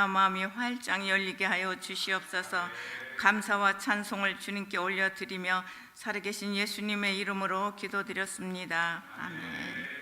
마음이 활짝 열리게 하여 주시옵소서. 감사와 찬송을 주님께 올려드리며 살아계신 예수님의 이름으로 기도드렸습니다. 아멘.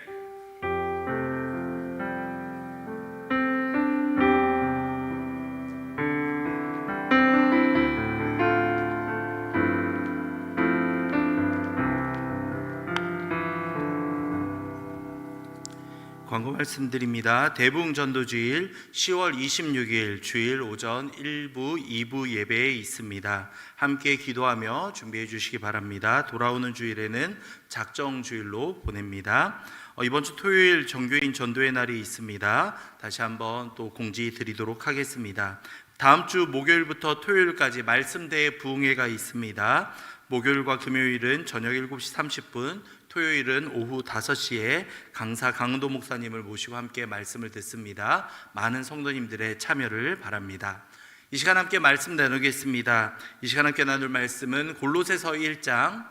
광고 말씀드립니다. 대부흥전도주일 10월 26일 주일 오전 1부, 2부 예배에 있습니다. 함께 기도하며 준비해 주시기 바랍니다. 돌아오는 주일에는 작정주일로 보냅니다. 이번 주 토요일 정교인 전도의 날이 있습니다. 다시 한번 또 공지 드리도록 하겠습니다. 다음 주 목요일부터 토요일까지 말씀대회 부흥회가 있습니다. 목요일과 금요일은 저녁 7시 30분, 토요일은 오후 5시에 강사 강은도 목사님을 모시고 함께 말씀을 듣습니다. 많은 성도님들의 참여를 바랍니다. 이 시간 함께 말씀 나누겠습니다. 이 시간 함께 나눌 말씀은 골로새서 1장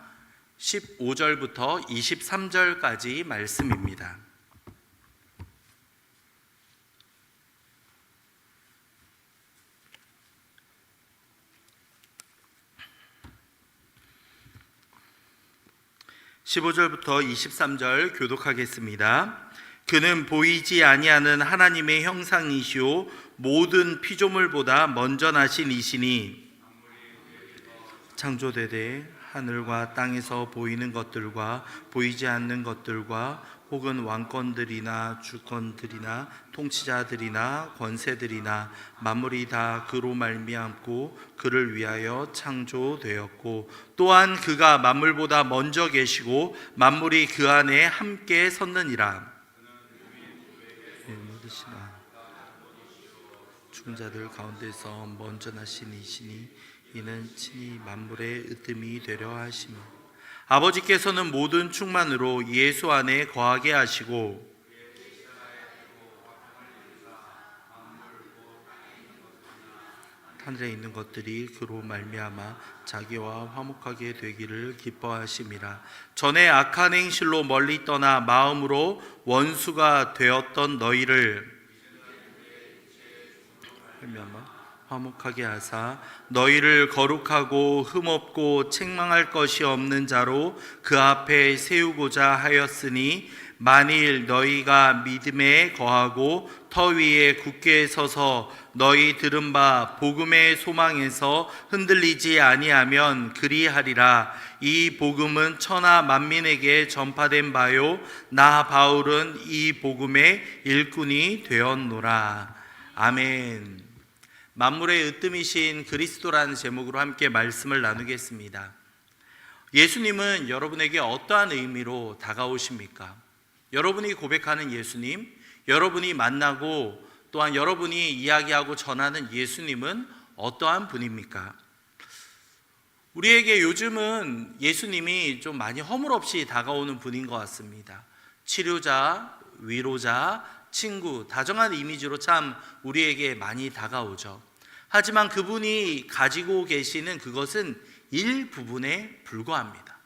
15절부터 23절까지 말씀입니다. (15절부터) (23절) 교독하겠습니다. 그는 보이지 아니하는 하나님의 형상이시오 모든 피조물보다 먼저 나신 이시니 창조되되 하늘과 땅에서 보이는 것들과 보이지 않는 것들과 혹은 왕권들이나 주권들이나 통치자들이나 권세들이나 만물이 다 그로 말미암고 그를 위하여 창조되었고 또한 그가 만물보다 먼저 계시고 만물이 그 안에 함께 섰느니라. 죽은 자들 가운데서 먼저 나신 이시니 이는 친히 만물의 으뜸이 되려 하시며 아버지께서는 모든 충만으로 예수 안에 거하게 하시고 하늘에 있는 것들이 그로 말미암아 자기와 화목하게 되기를 기뻐하심이라. 전에 악한 행실로 멀리 떠나 마음으로 원수가 되었던 너희를 말미암아 화목하게 하사 너희를 거룩하고 흠없고 책망할 것이 없는 자로 그 앞에 세우고자 하였으니 만일 너희가 믿음에 거하고 터 위에 굳게 서서 너희 들은 바 복음의 소망에서 흔들리지 아니하면 그리하리라. 이 복음은 천하 만민에게 전파된 바요 나 바울은 이 복음의 일꾼이 되었노라. 아멘. 만물의 으뜸이신 그리스도라는 제목으로 함께 말씀을 나누겠습니다. 예수님은 여러분에게 어떠한 의미로 다가오십니까? 여러분이 고백하는 예수님, 여러분이 만나고 또한 여러분이 이야기하고 전하는 예수님은 어떠한 분입니까? 우리에게 요즘은 예수님이 좀 많이 허물없이 다가오는 분인 것 같습니다. 치료자, 위로자, 친구, 다정한 이미지로 참 우리에게 많이 다가오죠. 하지만 그분이 가지고 계시는 그것은 일부분에 불과합니다.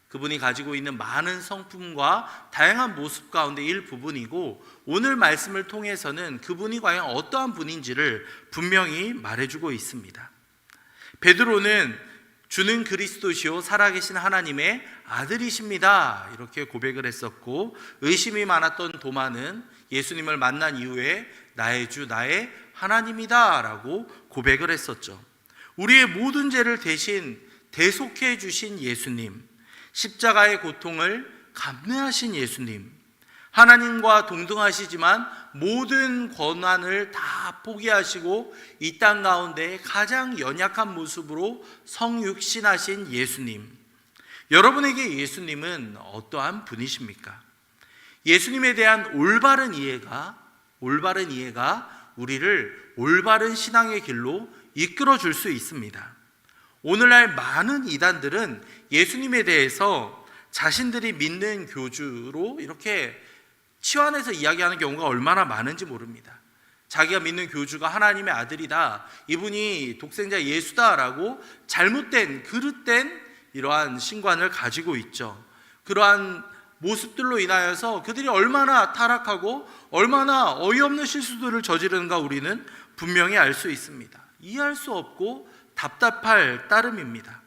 그분이 가지고 있는 많은 성품과 다양한 모습 가운데 일부분이고 오늘 말씀을 통해서는 그분이 과연 어떠한 분인지를 분명히 말해주고 있습니다. 베드로는 주는 그리스도시요 살아계신 하나님의 아들이십니다 이렇게 고백을 했었고, 의심이 많았던 도마는 예수님을 만난 이후에 나의 주 나의 하나님이다 라고 고백을 했었죠. 우리의 모든 죄를 대신 대속해 주신 예수님, 십자가의 고통을 감내하신 예수님, 하나님과 동등하시지만 모든 권한을 다 포기하시고 이 땅 가운데 가장 연약한 모습으로 성육신하신 예수님, 여러분에게 예수님은 어떠한 분이십니까? 예수님에 대한 올바른 이해가 우리를 올바른 신앙의 길로 이끌어 줄 수 있습니다. 오늘날 많은 이단들은 예수님에 대해서 자신들이 믿는 교주로 이렇게 치환해서 이야기하는 경우가 얼마나 많은지 모릅니다. 자기가 믿는 교주가 하나님의 아들이다, 이분이 독생자 예수다라고 잘못된 그릇된 이러한 신관을 가지고 있죠. 그러한 모습들로 인하여서 그들이 얼마나 타락하고 얼마나 어이없는 실수들을 저지르는가 우리는 분명히 알 수 있습니다. 이해할 수 없고 답답할 따름입니다.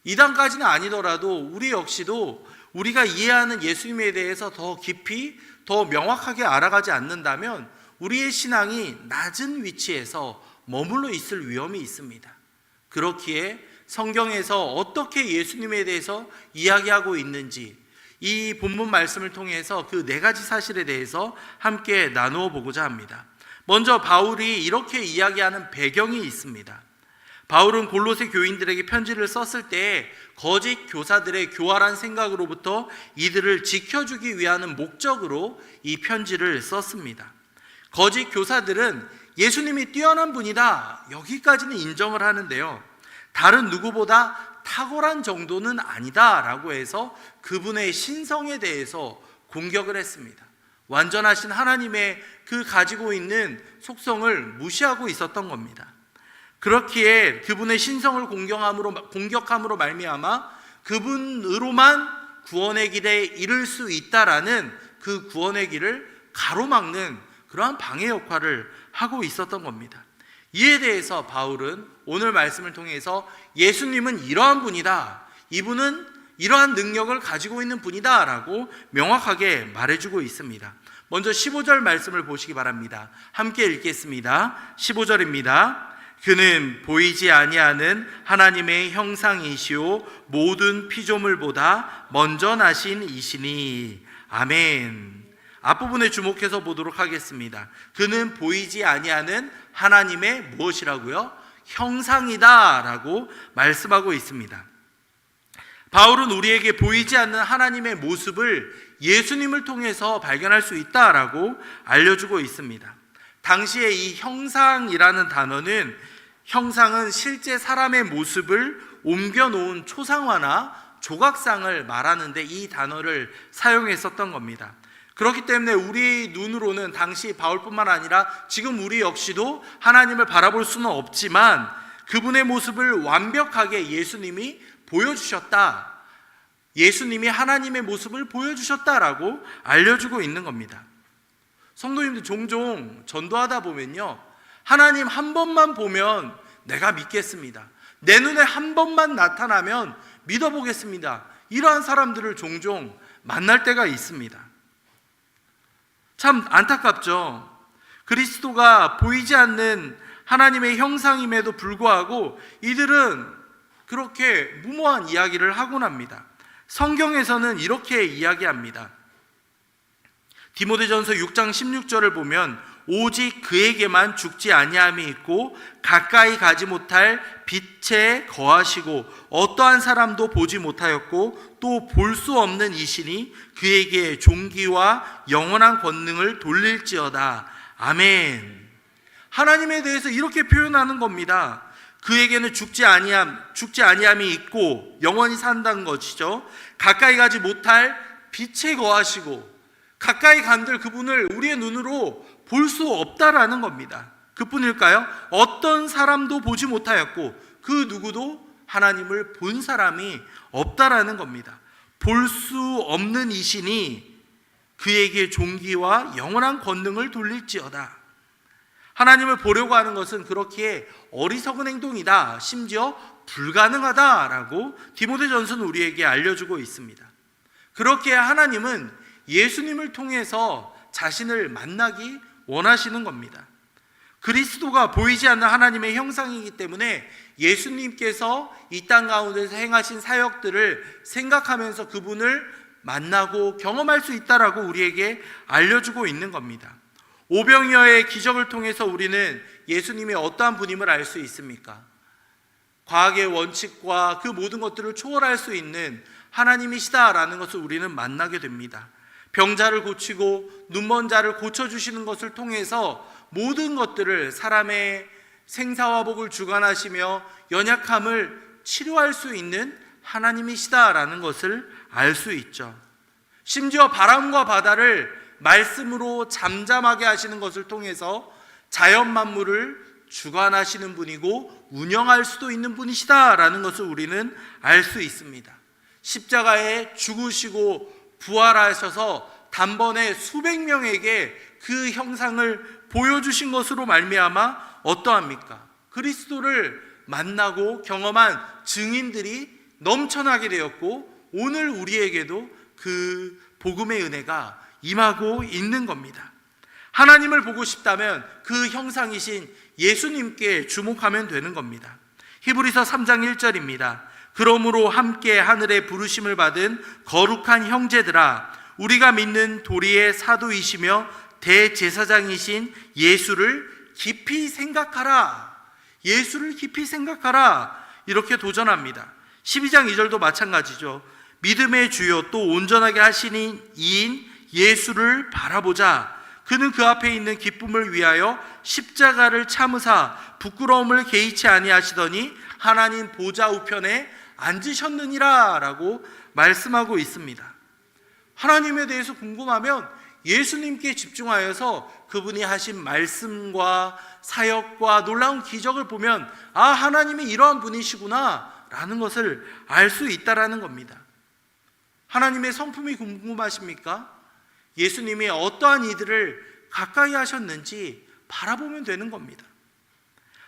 이단까지는 아니더라도 우리 역시도 우리가 이해하는 예수님에 대해서 더 깊이 더 명확하게 알아가지 않는다면 우리의 신앙이 낮은 위치에서 머물러 있을 위험이 있습니다. 그렇기에 성경에서 어떻게 예수님에 대해서 이야기하고 있는지 이 본문 말씀을 통해서 그 4가지 사실에 대해서 함께 나누어 보고자 합니다. 먼저 바울이 이렇게 이야기하는 배경이 있습니다. 바울은 골로새 교인들에게 편지를 썼을 때 거짓 교사들의 교활한 생각으로부터 이들을 지켜주기 위한 목적으로 이 편지를 썼습니다. 거짓 교사들은 예수님이 뛰어난 분이다, 여기까지는 인정을 하는데요, 다른 누구보다 탁월한 정도는 아니다 라고 해서 그분의 신성에 대해서 공격을 했습니다. 완전하신 하나님의 그 가지고 있는 속성을 무시하고 있었던 겁니다. 그렇기에 그분의 신성을 공격함으로 말미암아 그분으로만 구원의 길에 이를 수 있다라는 그 구원의 길을 가로막는 그러한 방해 역할을 하고 있었던 겁니다. 이에 대해서 바울은 오늘 말씀을 통해서 예수님은 이러한 분이다, 이분은 이러한 능력을 가지고 있는 분이다 라고 명확하게 말해주고 있습니다. 먼저 15절 말씀을 보시기 바랍니다. 함께 읽겠습니다. 15절입니다. 그는 보이지 아니하는 하나님의 형상이시오 모든 피조물보다 먼저 나신 이시니. 아멘. 앞부분에 주목해서 보도록 하겠습니다. 그는 보이지 아니하는 하나님의 무엇이라고요? 형상이다 라고 말씀하고 있습니다. 바울은 우리에게 보이지 않는 하나님의 모습을 예수님을 통해서 발견할 수 있다라고 알려주고 있습니다. 당시에 이 형상이라는 단어는, 형상은 실제 사람의 모습을 옮겨놓은 초상화나 조각상을 말하는데 이 단어를 사용했었던 겁니다. 그렇기 때문에 우리 눈으로는 당시 바울뿐만 아니라 지금 우리 역시도 하나님을 바라볼 수는 없지만 그분의 모습을 완벽하게 예수님이 보여주셨다, 예수님이 하나님의 모습을 보여주셨다라고 알려주고 있는 겁니다. 성도님들, 종종 전도하다 보면요, 하나님 한 번만 보면 내가 믿겠습니다, 내 눈에 한 번만 나타나면 믿어보겠습니다, 이러한 사람들을 종종 만날 때가 있습니다. 참 안타깝죠. 그리스도가 보이지 않는 하나님의 형상임에도 불구하고 이들은 그렇게 무모한 이야기를 하곤 합니다. 성경에서는 이렇게 이야기합니다. 디모데전서 6장 16절을 보면 오직 그에게만 죽지 아니함이 있고 가까이 가지 못할 빛에 거하시고 어떠한 사람도 보지 못하였고 또 볼 수 없는 이시니 그에게 존귀와 영원한 권능을 돌릴지어다. 아멘. 하나님에 대해서 이렇게 표현하는 겁니다. 그에게는 죽지 아니함이 있고 영원히 산다는 것이죠. 가까이 가지 못할 빛에 거하시고, 가까이 간들 그분을 우리의 눈으로 볼 수 없다라는 겁니다. 그뿐일까요? 어떤 사람도 보지 못하였고 그 누구도 하나님을 본 사람이 없다라는 겁니다. 볼 수 없는 이시니 그에게 존귀와 영원한 권능을 돌릴지어다. 하나님을 보려고 하는 것은 그렇게 어리석은 행동이다, 심지어 불가능하다라고 디모데전서는 우리에게 알려주고 있습니다. 그렇게 하나님은 예수님을 통해서 자신을 만나기 원하시는 겁니다. 그리스도가 보이지 않는 하나님의 형상이기 때문에 예수님께서 이 땅 가운데서 행하신 사역들을 생각하면서 그분을 만나고 경험할 수 있다라고 우리에게 알려주고 있는 겁니다. 오병이어의 기적을 통해서 우리는 예수님이 어떠한 분임을 알 수 있습니까? 과학의 원칙과 그 모든 것들을 초월할 수 있는 하나님이시다라는 것을 우리는 만나게 됩니다. 병자를 고치고 눈먼 자를 고쳐주시는 것을 통해서 모든 것들을, 사람의 생사화복을 주관하시며 연약함을 치료할 수 있는 하나님이시다라는 것을 알 수 있죠. 심지어 바람과 바다를 말씀으로 잠잠하게 하시는 것을 통해서 자연 만물을 주관하시는 분이고 운영할 수도 있는 분이시다라는 것을 우리는 알 수 있습니다. 십자가에 죽으시고 부활하셔서 단번에 수백 명에게 그 형상을 보여주신 것으로 말미암아 어떠합니까? 그리스도를 만나고 경험한 증인들이 넘쳐나게 되었고 오늘 우리에게도 그 복음의 은혜가 임하고 있는 겁니다. 하나님을 보고 싶다면 그 형상이신 예수님께 주목하면 되는 겁니다. 히브리서 3장 1절입니다. 그러므로 함께 하늘의 부르심을 받은 거룩한 형제들아, 우리가 믿는 도리의 사도이시며 대제사장이신 예수를 깊이 생각하라. 예수를 깊이 생각하라. 이렇게 도전합니다. 12장 2절도 마찬가지죠. 믿음의 주요 또 온전하게 하시는 이인 예수를 바라보자. 그는 그 앞에 있는 기쁨을 위하여 십자가를 참으사 부끄러움을 개의치 아니하시더니 하나님 보좌 우편에 앉으셨느니라 라고 말씀하고 있습니다. 하나님에 대해서 궁금하면 예수님께 집중하여서 그분이 하신 말씀과 사역과 놀라운 기적을 보면 아, 하나님이 이러한 분이시구나 라는 것을 알 수 있다라는 겁니다. 하나님의 성품이 궁금하십니까? 예수님이 어떠한 이들을 가까이 하셨는지 바라보면 되는 겁니다.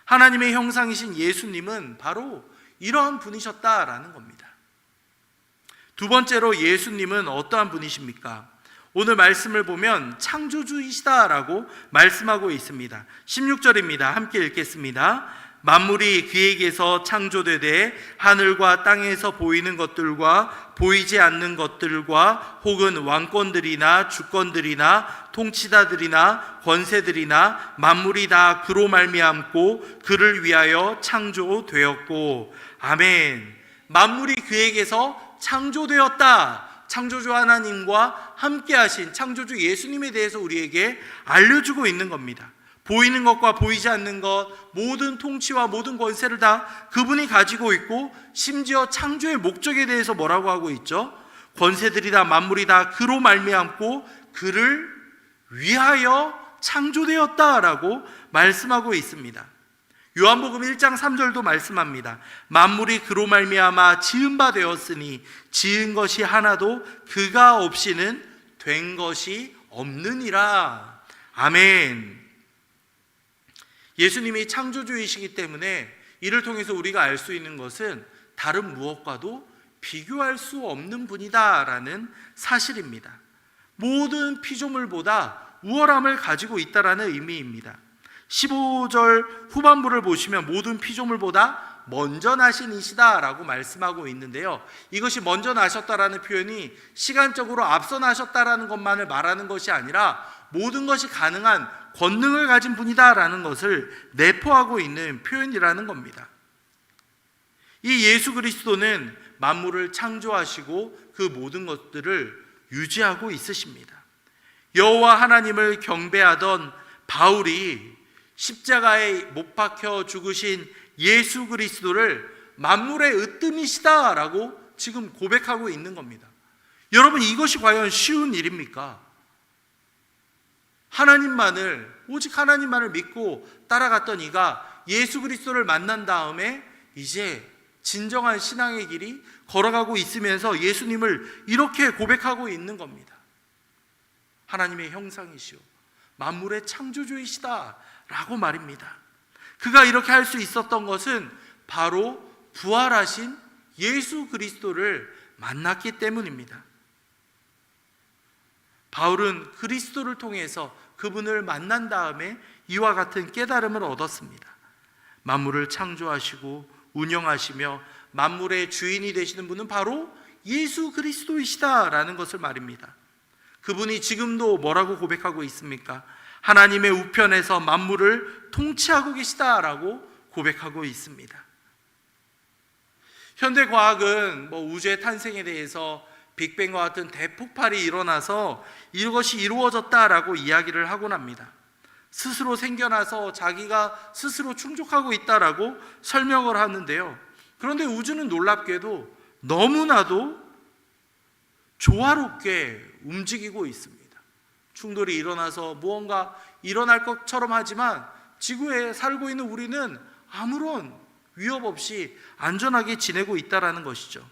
하나님의 형상이신 예수님은 바로 이러한 분이셨다라는 겁니다. 두 번째로 예수님은 어떠한 분이십니까? 오늘 말씀을 보면 창조주이시다라고 말씀하고 있습니다. 16절입니다. 함께 읽겠습니다. 만물이 그에게서 창조되되 하늘과 땅에서 보이는 것들과 보이지 않는 것들과 혹은 왕권들이나 주권들이나 통치자들이나 권세들이나 만물이 다 그로 말미암고 그를 위하여 창조되었고. 아멘. 만물이 그에게서 창조되었다. 창조주 하나님과 함께하신 창조주 예수님에 대해서 우리에게 알려주고 있는 겁니다. 보이는 것과 보이지 않는 것, 모든 통치와 모든 권세를 다 그분이 가지고 있고, 심지어 창조의 목적에 대해서 뭐라고 하고 있죠? 권세들이 다 만물이 다 그로 말미암고 그를 위하여 창조되었다라고 말씀하고 있습니다. 요한복음 1장 3절도 말씀합니다. 만물이 그로 말미암아 지은 바 되었으니 지은 것이 하나도 그가 없이는 된 것이 없느니라. 아멘. 예수님이 창조주이시기 때문에 이를 통해서 우리가 알 수 있는 것은 다른 무엇과도 비교할 수 없는 분이다라는 사실입니다. 모든 피조물보다 우월함을 가지고 있다라는 의미입니다. 15절 후반부를 보시면 모든 피조물보다 먼저 나신 이시다라고 말씀하고 있는데요, 이것이 먼저 나셨다라는 표현이 시간적으로 앞서 나셨다라는 것만을 말하는 것이 아니라 모든 것이 가능한 권능을 가진 분이다라는 것을 내포하고 있는 표현이라는 겁니다. 이 예수 그리스도는 만물을 창조하시고 그 모든 것들을 유지하고 있으십니다. 여호와 하나님을 경배하던 바울이 십자가에 못 박혀 죽으신 예수 그리스도를 만물의 으뜸이시다라고 지금 고백하고 있는 겁니다. 여러분, 이것이 과연 쉬운 일입니까? 오직 하나님만을 믿고 따라갔던 이가 예수 그리스도를 만난 다음에 이제 진정한 신앙의 길이 걸어가고 있으면서 예수님을 이렇게 고백하고 있는 겁니다. 하나님의 형상이시오 만물의 창조주이시다 라고 말입니다. 그가 이렇게 할 수 있었던 것은 바로 부활하신 예수 그리스도를 만났기 때문입니다. 바울은 그리스도를 통해서 그분을 만난 다음에 이와 같은 깨달음을 얻었습니다. 만물을 창조하시고 운영하시며 만물의 주인이 되시는 분은 바로 예수 그리스도이시다라는 것을 말입니다. 그분이 지금도 뭐라고 고백하고 있습니까? 하나님의 우편에서 만물을 통치하고 계시다라고 고백하고 있습니다. 현대 과학은 우주의 탄생에 대해서 빅뱅과 같은 대폭발이 일어나서 이것이 이루어졌다라고 이야기를 하곤 합니다. 스스로 생겨나서 자기가 스스로 충족하고 있다라고 설명을 하는데요, 그런데 우주는 놀랍게도 너무나도 조화롭게 움직이고 있습니다. 충돌이 일어나서 무언가 일어날 것처럼 하지만 지구에 살고 있는 우리는 아무런 위협 없이 안전하게 지내고 있다는 것이죠.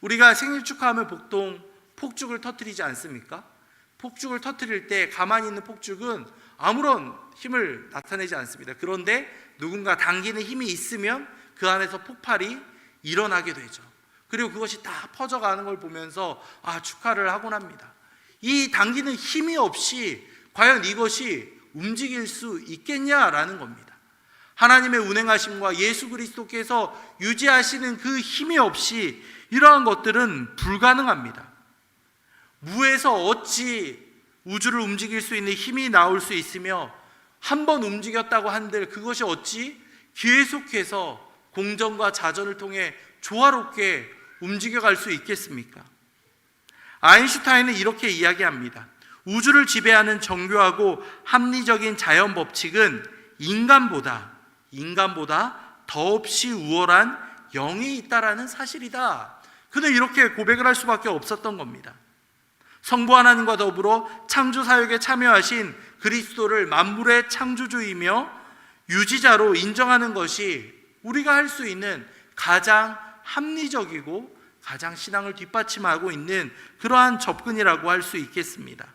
우리가 생일 축하하면 보통 폭죽을 터뜨리지 않습니까? 폭죽을 터뜨릴 때 가만히 있는 폭죽은 아무런 힘을 나타내지 않습니다. 그런데 누군가 당기는 힘이 있으면 그 안에서 폭발이 일어나게 되죠. 그리고 그것이 다 퍼져가는 걸 보면서 축하를 하곤 합니다. 이 당기는 힘이 없이 과연 이것이 움직일 수 있겠냐라는 겁니다. 하나님의 운행하심과 예수 그리스도께서 유지하시는 그 힘이 없이 이러한 것들은 불가능합니다. 무에서 어찌 우주를 움직일 수 있는 힘이 나올 수 있으며 한번 움직였다고 한들 그것이 어찌 계속해서 공전과 자전을 통해 조화롭게 움직여갈 수 있겠습니까? 아인슈타인은 이렇게 이야기합니다. 우주를 지배하는 정교하고 합리적인 자연 법칙은 인간보다 더없이 우월한 영이 있다라는 사실이다. 그는 이렇게 고백을 할 수밖에 없었던 겁니다. 성부 하나님과 더불어 창조 사역에 참여하신 그리스도를 만물의 창조주이며 유지자로 인정하는 것이 우리가 할 수 있는 가장 합리적이고 가장 신앙을 뒷받침하고 있는 그러한 접근이라고 할 수 있겠습니다.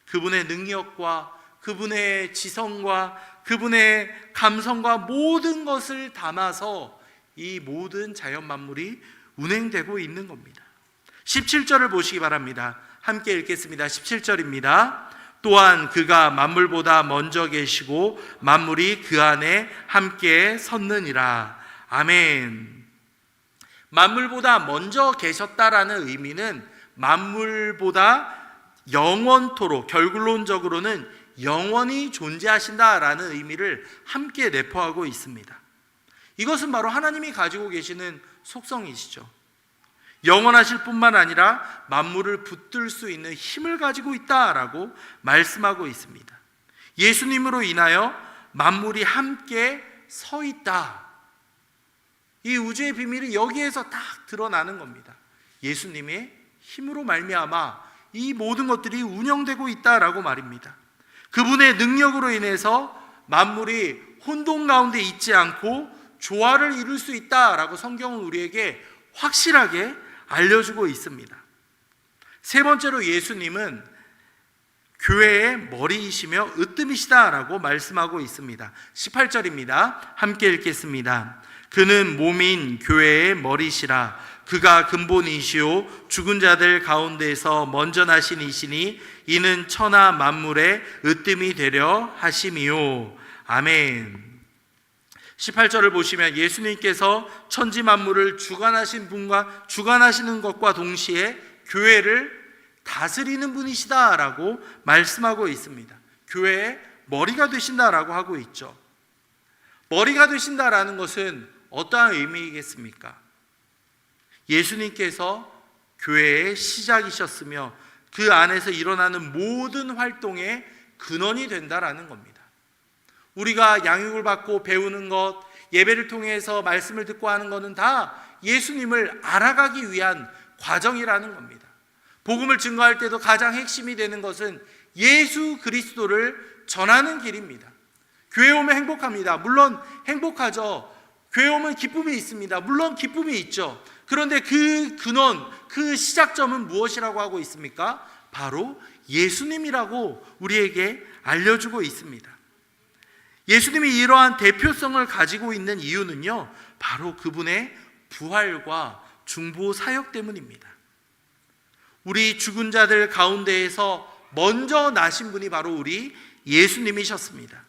그분의 능력과 그분의 지성과 그분의 감성과 모든 것을 담아서 이 모든 자연 만물이 운행되고 있는 겁니다. 17절을 보시기 바랍니다. 함께 읽겠습니다. 17절입니다. 또한 그가 만물보다 먼저 계시고 만물이 그 안에 함께 섰느니라. 아멘. 만물보다 먼저 계셨다라는 의미는 만물보다 영원토록, 결론적으로는 영원히 존재하신다라는 의미를 함께 내포하고 있습니다. 이것은 바로 하나님이 가지고 계시는 속성이시죠. 영원하실 뿐만 아니라 만물을 붙들 수 있는 힘을 가지고 있다라고 말씀하고 있습니다. 예수님으로 인하여 만물이 함께 서 있다. 이 우주의 비밀이 여기에서 딱 드러나는 겁니다. 예수님의 힘으로 말미암아 이 모든 것들이 운영되고 있다라고 말입니다. 그분의 능력으로 인해서 만물이 혼돈 가운데 있지 않고 조화를 이룰 수 있다라고 성경은 우리에게 확실하게 알려주고 있습니다. 세 번째로 예수님은 교회의 머리이시며 으뜸이시다라고 말씀하고 있습니다. 18절입니다. 함께 읽겠습니다. 그는 몸인 교회의 머리시라. 그가 근본이시오 죽은 자들 가운데서 먼저 나신 이시니 이는 천하 만물의 으뜸이 되려 하심이요. 아멘. 18절을 보시면 예수님께서 천지 만물을 주관하시는 것과 동시에 교회를 다스리는 분이시다라고 말씀하고 있습니다. 교회의 머리가 되신다라고 하고 있죠. 머리가 되신다라는 것은 어떠한 의미이겠습니까? 예수님께서 교회의 시작이셨으며 그 안에서 일어나는 모든 활동의 근원이 된다라는 겁니다. 우리가 양육을 받고 배우는 것, 예배를 통해서 말씀을 듣고 하는 것은 다 예수님을 알아가기 위한 과정이라는 겁니다. 복음을 증거할 때도 가장 핵심이 되는 것은 예수 그리스도를 전하는 길입니다. 교회 오면 행복합니다. 물론 행복하죠. 교회 오면 기쁨이 있습니다. 물론 기쁨이 있죠. 그런데 그 근원, 그 시작점은 무엇이라고 하고 있습니까? 바로 예수님이라고 우리에게 알려주고 있습니다. 예수님이 이러한 대표성을 가지고 있는 이유는요, 바로 그분의 부활과 중보 사역 때문입니다. 우리 죽은 자들 가운데에서 먼저 나신 분이 바로 우리 예수님이셨습니다.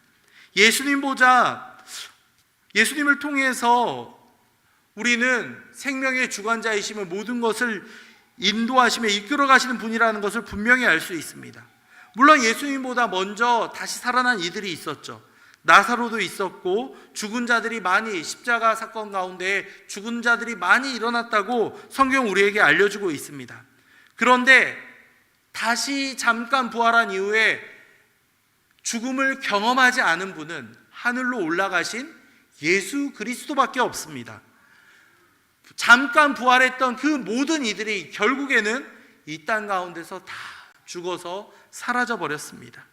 예수님을 통해서 우리는 생명의 주관자이시며 모든 것을 인도하시며 이끌어 가시는 분이라는 것을 분명히 알 수 있습니다. 물론 예수님보다 먼저 다시 살아난 이들이 있었죠. 나사로도 있었고 죽은 자들이 많이, 십자가 사건 가운데 죽은 자들이 많이 일어났다고 성경 우리에게 알려주고 있습니다. 그런데 다시 잠깐 부활한 이후에 죽음을 경험하지 않은 분은 하늘로 올라가신 예수 그리스도밖에 없습니다. 잠깐 부활했던 그 모든 이들이 결국에는 이 땅 가운데서 다 죽어서 사라져 버렸습니다.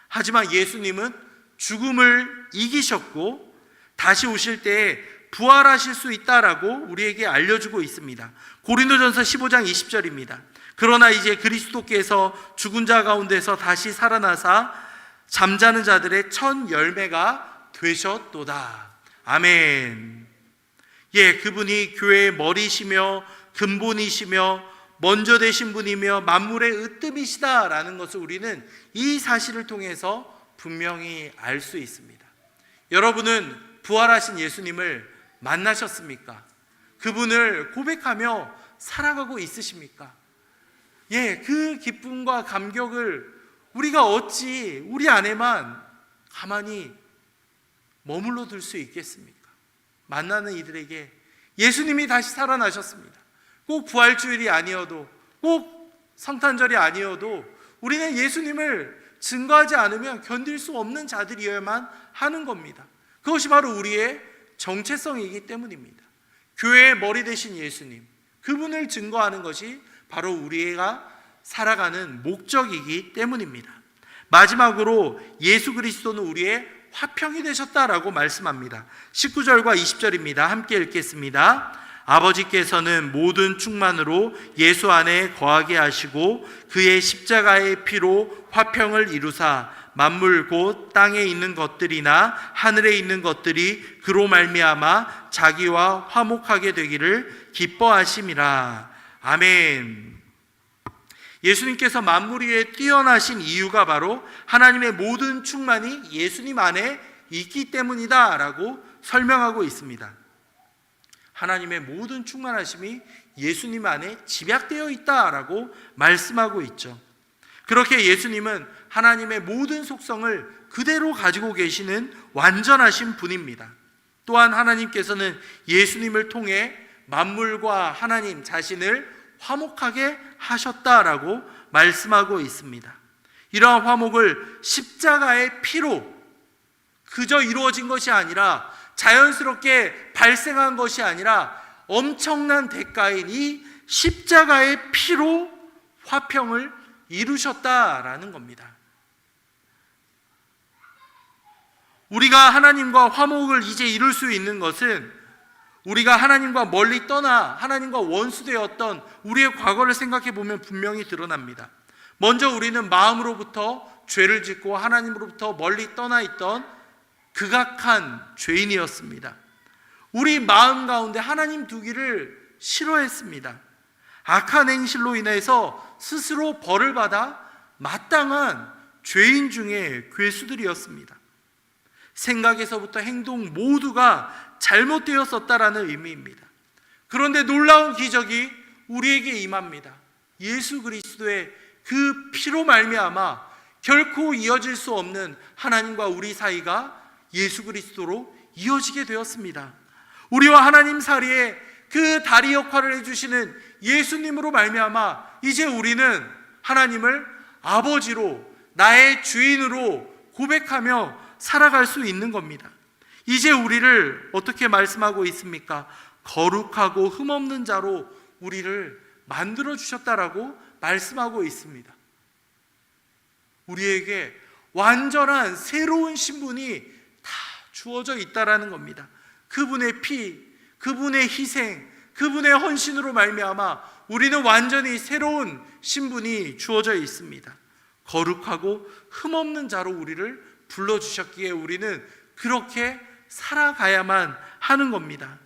하지만 예수님은 죽음을 이기셨고 다시 오실 때에 부활하실 수 있다라고 우리에게 알려주고 있습니다. 고린도전서 15장 20절입니다. 그러나 이제 그리스도께서 죽은 자 가운데서 다시 살아나사 잠자는 자들의 첫 열매가 되셨도다. 아멘. 예, 그분이 교회의 머리시며 근본이시며 먼저 되신 분이며 만물의 으뜸이시다라는 것을 우리는 이 사실을 통해서 분명히 알 수 있습니다. 여러분은 부활하신 예수님을 만나셨습니까? 그분을 고백하며 살아가고 있으십니까? 예, 그 기쁨과 감격을 우리가 어찌 우리 안에만 가만히 머물러 둘 수 있겠습니까? 만나는 이들에게 예수님이 다시 살아나셨습니다. 꼭 부활주일이 아니어도, 꼭 성탄절이 아니어도 우리는 예수님을 증거하지 않으면 견딜 수 없는 자들이어야만 하는 겁니다. 그것이 바로 우리의 정체성이기 때문입니다. 교회의 머리 되신 예수님, 그분을 증거하는 것이 바로 우리가 살아가는 목적이기 때문입니다. 마지막으로 예수 그리스도는 우리의 화평이 되셨다라고 말씀합니다. 19절과 20절입니다. 함께 읽겠습니다. 아버지께서는 모든 충만으로 예수 안에 거하게 하시고 그의 십자가의 피로 화평을 이루사 만물 곧 땅에 있는 것들이나 하늘에 있는 것들이 그로 말미암아 자기와 화목하게 되기를 기뻐하심이라. 아멘. 예수님께서 만물 위에 뛰어나신 이유가 바로 하나님의 모든 충만이 예수님 안에 있기 때문이다 라고 설명하고 있습니다. 하나님의 모든 충만하심이 예수님 안에 집약되어 있다라고 말씀하고 있죠. 그렇게 예수님은 하나님의 모든 속성을 그대로 가지고 계시는 완전하신 분입니다. 또한 하나님께서는 예수님을 통해 만물과 하나님 자신을 화목하게 하셨다라고 말씀하고 있습니다. 이러한 화목을 십자가의 피로 그저 이루어진 것이 아니라 자연스럽게 발생한 것이 아니라 엄청난 대가인 이 십자가의 피로 화평을 이루셨다라는 겁니다. 우리가 하나님과 화목을 이제 이룰 수 있는 것은 우리가 하나님과 멀리 떠나 하나님과 원수되었던 우리의 과거를 생각해 보면 분명히 드러납니다. 먼저 우리는 마음으로부터 죄를 짓고 하나님으로부터 멀리 떠나 있던 극악한 죄인이었습니다. 우리 마음 가운데 하나님 두기를 싫어했습니다. 악한 행실로 인해서 스스로 벌을 받아 마땅한 죄인 중에 괴수들이었습니다. 생각에서부터 행동 모두가 잘못되었었다라는 의미입니다. 그런데 놀라운 기적이 우리에게 임합니다. 예수 그리스도의 그 피로 말미암아 결코 이어질 수 없는 하나님과 우리 사이가 예수 그리스도로 이어지게 되었습니다. 우리와 하나님 사이에 그 다리 역할을 해주시는 예수님으로 말미암아 이제 우리는 하나님을 아버지로 나의 주인으로 고백하며 살아갈 수 있는 겁니다. 이제 우리를 어떻게 말씀하고 있습니까? 거룩하고 흠없는 자로 우리를 만들어 주셨다라고 말씀하고 있습니다. 우리에게 완전한 새로운 신분이 다 주어져 있다라는 겁니다. 그분의 피, 그분의 희생, 그분의 헌신으로 말미암아 우리는 완전히 새로운 신분이 주어져 있습니다. 거룩하고 흠없는 자로 우리를 불러주셨기에 우리는 그렇게 살아가야만 하는 겁니다.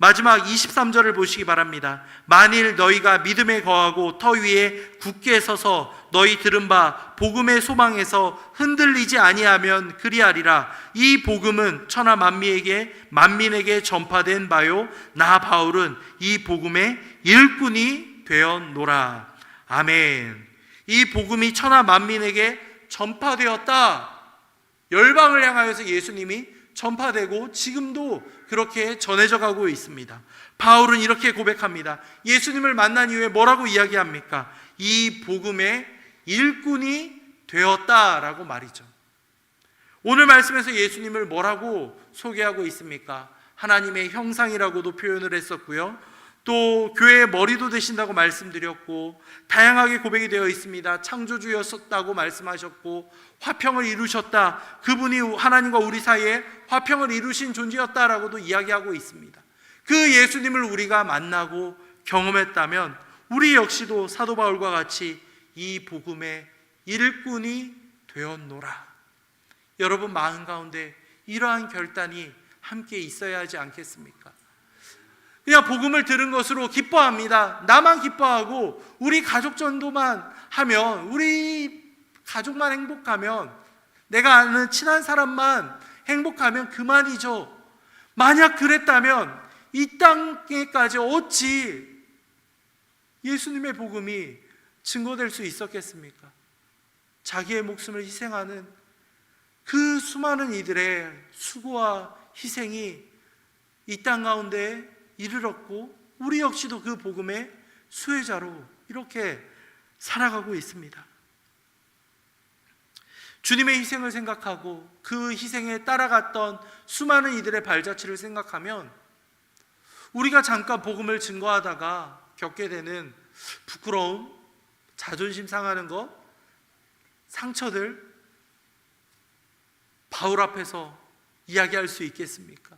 마지막 23절을 보시기 바랍니다. 만일 너희가 믿음에 거하고 터 위에 굳게 서서 너희 들은 바 복음의 소망에서 흔들리지 아니하면 그리하리라. 이 복음은 천하 만민에게 전파된 바요 나 바울은 이 복음의 일꾼이 되었노라. 아멘. 이 복음이 천하 만민에게 전파되었다. 열방을 향하여서 예수님이 전파되고 지금도 그렇게 전해져 가고 있습니다. 바울은 이렇게 고백합니다. 예수님을 만난 이후에 뭐라고 이야기합니까? 이 복음의 일꾼이 되었다라고 말이죠. 오늘 말씀에서 예수님을 뭐라고 소개하고 있습니까? 하나님의 형상이라고도 표현을 했었고요. 또 교회의 머리도 되신다고 말씀드렸고 다양하게 고백이 되어 있습니다. 창조주였었다고 말씀하셨고 화평을 이루셨다. 그분이 하나님과 우리 사이에 화평을 이루신 존재였다라고도 이야기하고 있습니다. 그 예수님을 우리가 만나고 경험했다면 우리 역시도 사도 바울과 같이 이 복음의 일꾼이 되었노라. 여러분 마음 가운데 이러한 결단이 함께 있어야 하지 않겠습니까? 그냥 복음을 들은 것으로 기뻐합니다. 나만 기뻐하고 우리 가족 전도만 하면, 우리 가족만 행복하면, 내가 아는 친한 사람만 행복하면 그만이죠. 만약 그랬다면 이 땅에까지 어찌 예수님의 복음이 증거될 수 있었겠습니까? 자기의 목숨을 희생하는 그 수많은 이들의 수고와 희생이 이 땅 가운데 이르렀고, 우리 역시도 그 복음의 수혜자로 이렇게 살아가고 있습니다. 주님의 희생을 생각하고 그 희생에 따라갔던 수많은 이들의 발자취를 생각하면 우리가 잠깐 복음을 증거하다가 겪게 되는 부끄러움, 자존심 상하는 것, 상처들 바울 앞에서 이야기할 수 있겠습니까?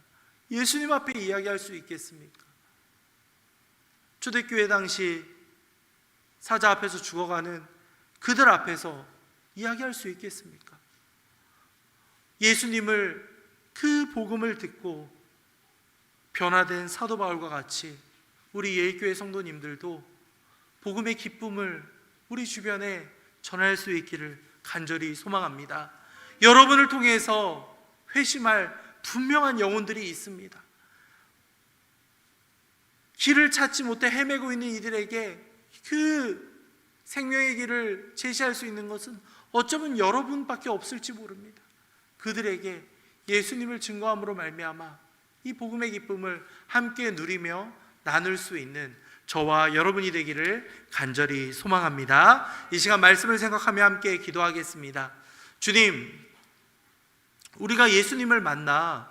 예수님 앞에 이야기할 수 있겠습니까? 초대교회 당시 사자 앞에서 죽어가는 그들 앞에서 이야기할 수 있겠습니까? 예수님을, 그 복음을 듣고 변화된 사도 바울과 같이 우리 예일교회 성도님들도 복음의 기쁨을 우리 주변에 전할 수 있기를 간절히 소망합니다. 여러분을 통해서 회심할 분명한 영혼들이 있습니다. 길을 찾지 못해 헤매고 있는 이들에게 그 생명의 길을 제시할 수 있는 것은 어쩌면 여러분밖에 없을지 모릅니다. 그들에게 예수님을 증거함으로 말미암아 이 복음의 기쁨을 함께 누리며 나눌 수 있는 저와 여러분이 되기를 간절히 소망합니다. 이 시간 말씀을 생각하며 함께 기도하겠습니다. 주님, 우리가 예수님을 만나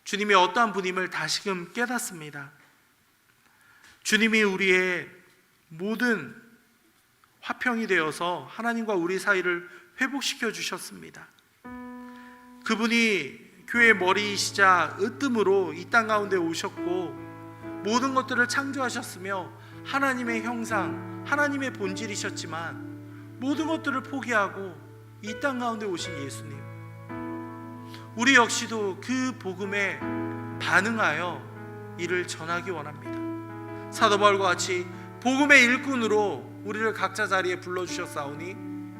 주님이 어떠한 분임을 다시금 깨닫습니다. 주님이 우리의 모든 화평이 되어서 하나님과 우리 사이를 회복시켜 주셨습니다. 그분이 교회의 머리이시자 으뜸으로 이 땅 가운데 오셨고 모든 것들을 창조하셨으며 하나님의 형상, 하나님의 본질이셨지만 모든 것들을 포기하고 이 땅 가운데 오신 예수님, 우리 역시도 그 복음에 반응하여 이를 전하기 원합니다. 사도 바울과 같이 복음의 일꾼으로 우리를 각자 자리에 불러주셨사오니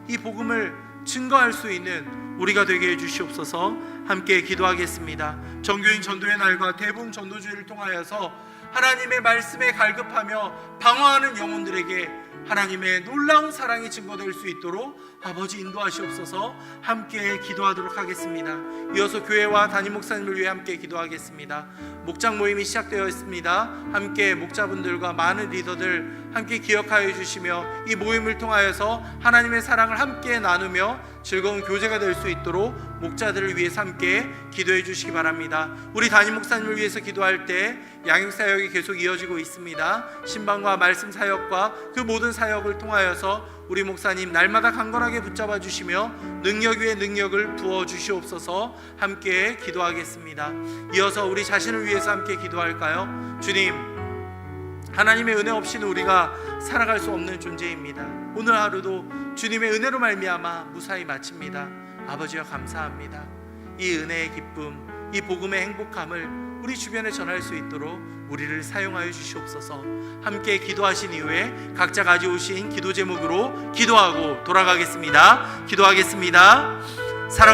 이 복음을 증거할 수 있는 우리가 되게 해주시옵소서. 함께 기도하겠습니다. 정교인 전도의 날과 대부흥 전도주의를 통하여서 하나님의 말씀에 갈급하며 방황하는 영혼들에게 하나님의 놀라운 사랑이 증거될 수 있도록 아버지 인도하시옵소서. 함께 기도하도록 하겠습니다. 이어서 교회와 담임 목사님을 위해 함께 기도하겠습니다. 목장 모임이 시작되어 있습니다. 함께 목자분들과 많은 리더들 함께 기억하여 주시며 이 모임을 통하여서 하나님의 사랑을 함께 나누며 즐거운 교제가 될 수 있도록 목자들을 위해서 함께 기도해 주시기 바랍니다. 우리 담임 목사님을 위해서 기도할 때 양육 사역이 계속 이어지고 있습니다. 신방과 말씀 사역과 그 모든 사역을 통하여서 우리 목사님 날마다 강건하게 붙잡아 주시며 능력 위에 능력을 부어 주시옵소서. 함께 기도하겠습니다. 이어서 우리 자신을 위해서 함께 기도할까요? 주님, 하나님의 은혜 없이는 우리가 살아갈 수 없는 존재입니다. 오늘 하루도 주님의 은혜로 말미암아 무사히 마칩니다. 아버지여 감사합니다. 이 은혜의 기쁨, 이 복음의 행복함을 우리 주변에 전할 수 있도록 우리를 사용하여 주시옵소서. 함께 기도하신 이후에 각자 가져오신 기도 제목으로 기도하고 돌아가겠습니다. 기도하겠습니다. 사랑